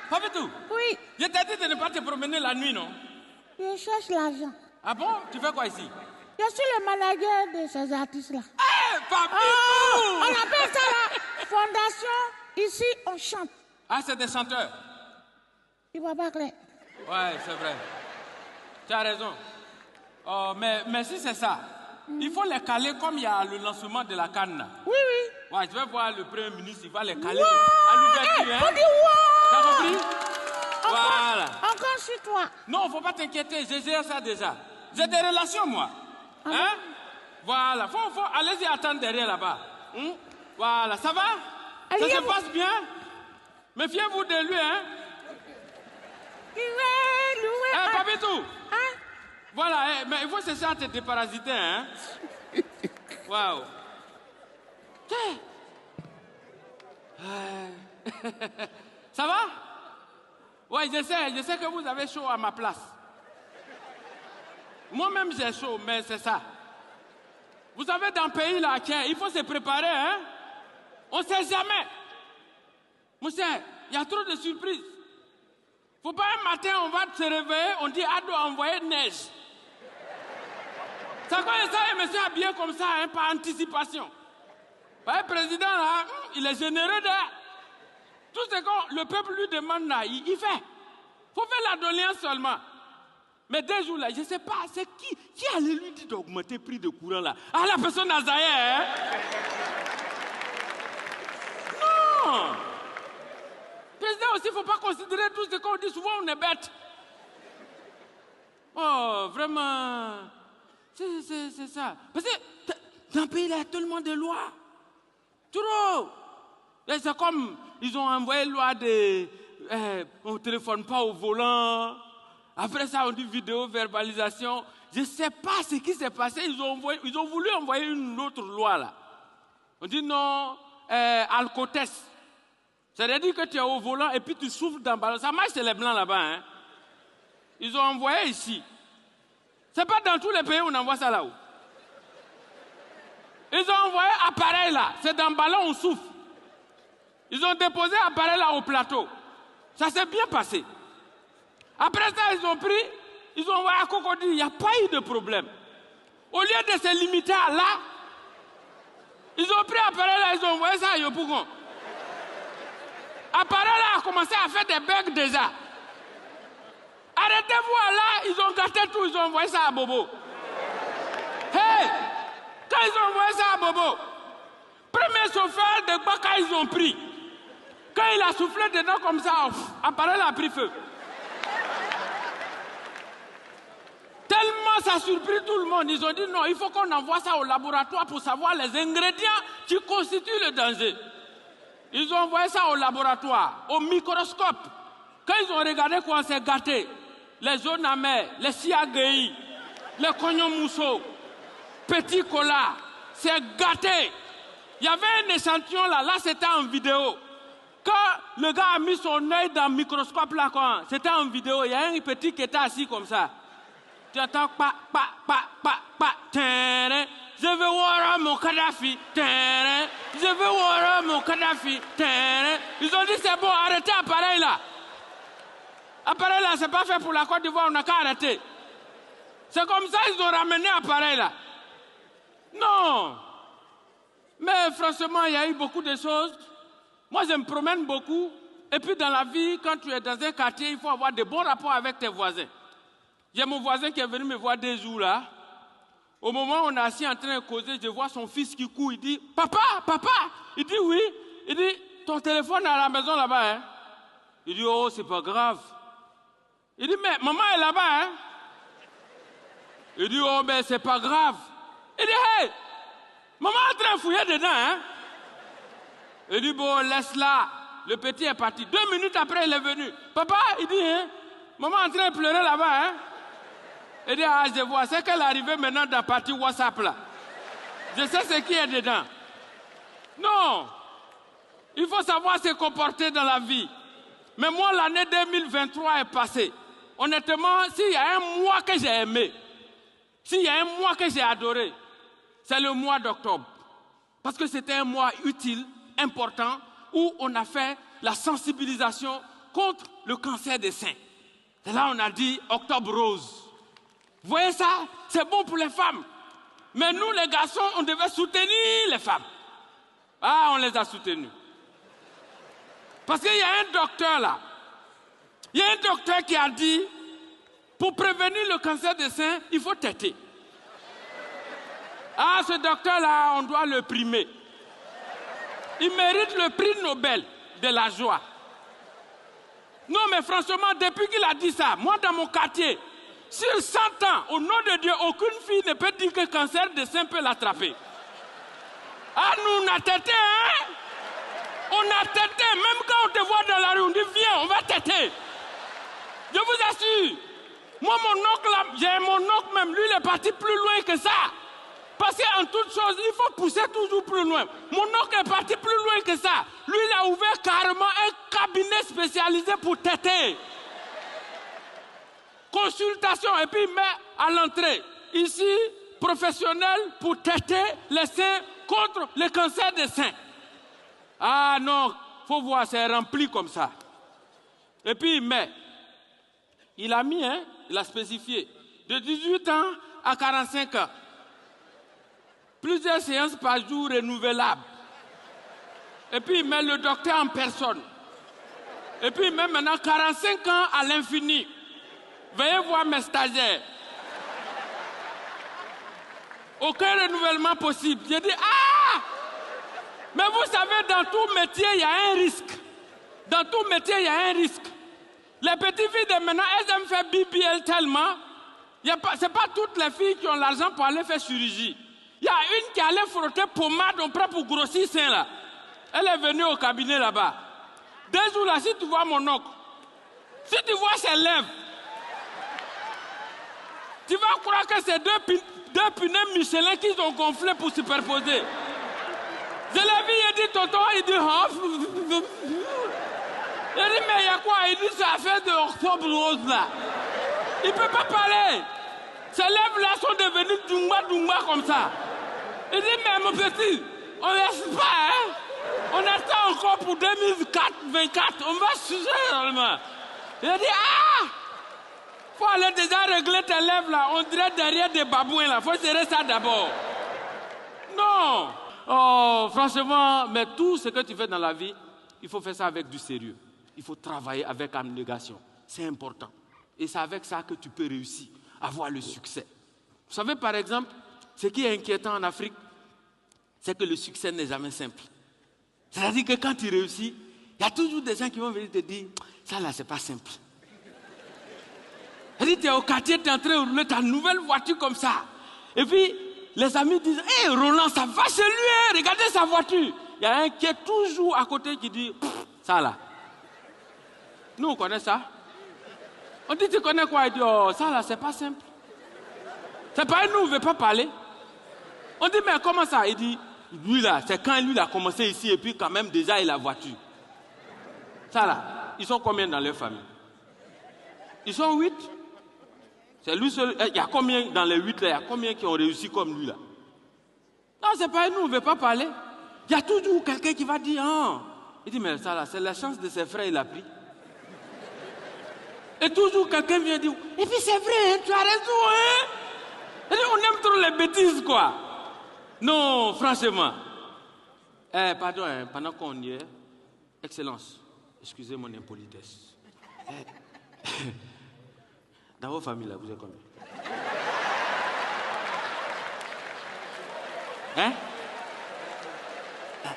Papitou. Oui. Je t'ai dit de ne pas te promener la nuit, non? Je cherche l'argent. Ah bon? Tu fais quoi ici? Je suis le manager de ces artistes-là. Eh, Papitou! On appelle ça la fondation. Ici, on chante. Ah, c'est des chanteurs? Tu vois pas clair? Ouais, c'est vrai. Tu as raison. Oh, mais si c'est ça, il faut les caler comme il y a le lancement de la canne. Oui, oui. Ouais, je vais voir le Premier ministre, il va les caler Wow! à l'ouverture. Faut dire wow! T'as compris? Voilà. Encore sur toi. Non, faut pas t'inquiéter, je gère ça déjà. J'ai des relations, moi. Hein? Voilà, allez-y attendre derrière là-bas. Voilà, ça va? Ça se passe bien? Méfiez-vous de lui, hein? Eh, Papitou! Hein? Voilà, mais il faut cesser à te déparasiter, hein? Waouh! Ça va? Ouais, je sais que vous avez chaud à ma place. Moi-même j'ai chaud, mais c'est ça. Vous savez, dans le pays là, tiens, il faut se préparer, hein? On ne sait jamais. Monsieur, il y a trop de surprises. Faut pas un matin, on va se réveiller, on dit, Ado a envoyé neige. Ça connaît ça, et monsieur habillé comme ça, hein, par anticipation. Le président là, il est généreux de... Tout ce que le peuple lui demande là, il fait. Faut faire la doléance seulement. Mais 2 jours là, je ne sais pas, c'est qui allait lui dire d'augmenter le prix de courant là? Ah, la personne d'Azaïe, hein? Non! Président aussi, il ne faut pas considérer tout ce qu'on dit. Souvent, on est bête. Oh, vraiment. C'est ça. Parce que dans le pays, il y a tellement de lois. Trop. Et c'est comme, ils ont envoyé loi de... on ne téléphone pas au volant. Après ça, on dit vidéo, verbalisation. Je ne sais pas ce qui s'est passé. Ils ont voulu envoyer une autre loi là. On dit non, alcotest. C'est-à-dire que tu es au volant et puis tu souffles dans le ballon. Ça marche chez les blancs là-bas. Hein? Ils ont envoyé ici. Ce n'est pas dans tous les pays où on envoie ça là-haut. Ils ont envoyé appareil là. C'est dans le ballon, on souffle. Ils ont déposé appareil là au plateau. Ça s'est bien passé. Après ça, ils ont envoyé à Cocody. Il n'y a pas eu de problème. Au lieu de se limiter à là, ils ont pris appareil là, ils ont envoyé ça à Yopougon. Appareil là a commencé à faire des bugs déjà. Arrêtez-vous à là, ils ont gâté tout, ils ont envoyé ça à Bobo. Hey! Quand ils ont envoyé ça à Bobo, premier chauffeur de Baka, ils ont pris. Quand il a soufflé dedans comme ça, appareil là a pris feu. Tellement ça a surpris tout le monde, ils ont dit non, il faut qu'on envoie ça au laboratoire pour savoir les ingrédients qui constituent le danger. Ils ont envoyé ça au laboratoire, au microscope. Quand ils ont regardé comment c'est gâté, les zones amères, les siagaïs, les cognon-mousseau, petit cola, c'est gâté. Il y avait un échantillon là, c'était en vidéo. Quand le gars a mis son œil dans le microscope là, c'était en vidéo, il y a un petit qui était assis comme ça. Tu entends pa, terrain. Je veux voir mon Kadhafi, terrain. Je veux voir mon Kadhafi, terrain. Ils ont dit c'est bon, arrêtez l'appareil là. L'appareil là, c'est pas fait pour la Côte d'Ivoire, on n'a qu'à arrêter. C'est comme ça ils ont ramené l'appareil là. Non. Mais franchement, il y a eu beaucoup de choses. Moi, je me promène beaucoup. Et puis dans la vie, quand tu es dans un quartier, il faut avoir de bons rapports avec tes voisins. J'ai mon voisin qui est venu me voir 2 jours là. Au moment où on est assis en train de causer, je vois son fils qui court. Il dit, papa. Il dit, oui. Il dit, ton téléphone est à la maison là-bas. Hein? Il dit, oh, c'est pas grave. Il dit, mais maman est là-bas. Hein? Il dit, oh, mais c'est pas grave. Il dit, hey, maman est en train de fouiller dedans. Hein? Il dit, bon, laisse-la. Le petit est parti. 2 minutes après, il est venu. Papa, il dit, hein, maman est en train de pleurer là-bas. Hein? Il dit, ah, je vois, c'est qu'elle est arrivée maintenant dans la partie WhatsApp là. Je sais ce qui est dedans. Non, il faut savoir se comporter dans la vie. Mais moi, l'année 2023 est passée. Honnêtement, s'il y a un mois que j'ai aimé, s'il y a un mois que j'ai adoré, c'est le mois d'octobre. Parce que c'était un mois utile, important, où on a fait la sensibilisation contre le cancer des seins. Et là, on a dit Octobre Rose. Vous voyez ça? C'est bon pour les femmes. Mais nous, les garçons, on devait soutenir les femmes. Ah, on les a soutenus. Parce qu'il y a un docteur là. Il y a un docteur qui a dit, pour prévenir le cancer des seins, il faut téter. Ah, ce docteur-là, on doit le primer. Il mérite le prix Nobel de la joie. Non, mais franchement, depuis qu'il a dit ça, moi, dans mon quartier, sur 100 ans, au nom de Dieu, aucune fille ne peut dire que le cancer des seins peut l'attraper. Ah, nous, on a tété, hein? On a tété. Même quand on te voit dans la rue, on dit, viens, on va téter. Je vous assure. Moi, mon oncle, là, j'ai mon oncle même, lui, il est parti plus loin que ça. Parce qu'en toute chose, il faut pousser toujours plus loin. Mon oncle est parti plus loin que ça. Lui, il a ouvert carrément un cabinet spécialisé pour téter. Consultation, et puis il met à l'entrée, ici, professionnel pour téter les seins contre le cancer des seins. Ah non, faut voir, c'est rempli comme ça. Et puis il met, il a mis, hein, il a spécifié, de 18 ans à 45 ans. Plusieurs séances par jour renouvelables. Et puis il met le docteur en personne. Et puis il met maintenant 45 ans à l'infini. Veuillez voir mes stagiaires. Aucun renouvellement possible. J'ai dit, ah! Mais vous savez, dans tout métier, il y a un risque. Dans tout métier, il y a un risque. Les petites filles de maintenant, elles aiment faire BBL tellement. Ce n'est pas toutes les filles qui ont l'argent pour aller faire chirurgie. Il y a une qui allait frotter pommade, on prend pour grossir sein là. Elle est venue au cabinet là-bas. 2 jours là, si tu vois mon oncle, si tu vois ses lèvres, tu vas croire que c'est deux punais Michelin qu'ils ont gonflés pour superposer. Je l'ai vu, il dit tonton, il dit oh. Il dit mais il y a quoi? Il dit c'est affaire de Octobre Rose là. Il ne peut pas parler. Ses lèvres là sont devenues dumba comme ça. Il dit mais mon petit, on ne laisse pas, hein? On attend encore pour 2024, on va sucer seulement. Il dit ah! Faut aller déjà régler tes lèvres là, on dirait derrière des babouins là, faut serrer ça d'abord. Non! Oh, franchement, mais tout ce que tu fais dans la vie, il faut faire ça avec du sérieux. Il faut travailler avec abnégation. C'est important. Et c'est avec ça que tu peux réussir, avoir le succès. Vous savez, par exemple, ce qui est inquiétant en Afrique, c'est que le succès n'est jamais simple. C'est-à-dire que quand tu réussis, il y a toujours des gens qui vont venir te dire, ça là, c'est pas simple. Tu es au quartier, tu es en train de rouler ta nouvelle voiture comme ça. Et puis, les amis disent, hé, Roland, ça va chez lui, hein, regardez sa voiture. Il y a un qui est toujours à côté qui dit, ça là. Nous, on connaît ça. On dit, tu connais quoi? Il dit, oh, ça là, c'est pas simple. C'est pas nous, on ne veut pas parler. On dit, mais comment ça? Il dit, lui là, c'est quand lui a commencé ici et puis quand même déjà il a la voiture. Ça là, ils sont combien dans leur famille? Ils sont 8. C'est lui seul. Il y a combien dans les 8 là? Il y a combien qui ont réussi comme lui là? Non, c'est pas nous, on ne veut pas parler. Il y a toujours quelqu'un qui va dire, ah. Il dit, mais ça là, c'est la chance de ses frères, il a pris. Et toujours quelqu'un vient dire, et puis c'est vrai, hein, tu as raison, hein? Et on aime trop les bêtises, quoi. Non, franchement. Pardon, hein, pendant qu'on y est, Excellence, excusez mon impolitesse. Dans vos familles, là, vous êtes combien? Hein?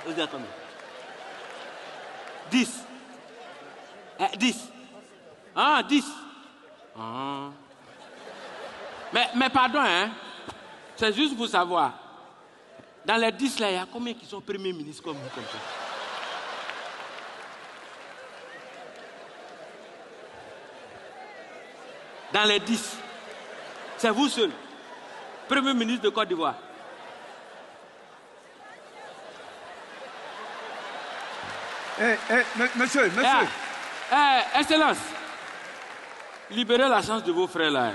Vous êtes combien? 10. 10. Ah, 10. Ah. Mais pardon, hein? C'est juste pour savoir. Dans les 10 là, il y a combien qui sont premiers ministres comme vous, comme ça? Dans les 10. C'est vous seul. Premier ministre de Côte d'Ivoire. Monsieur. Excellence. Libérez la chance de vos frères là.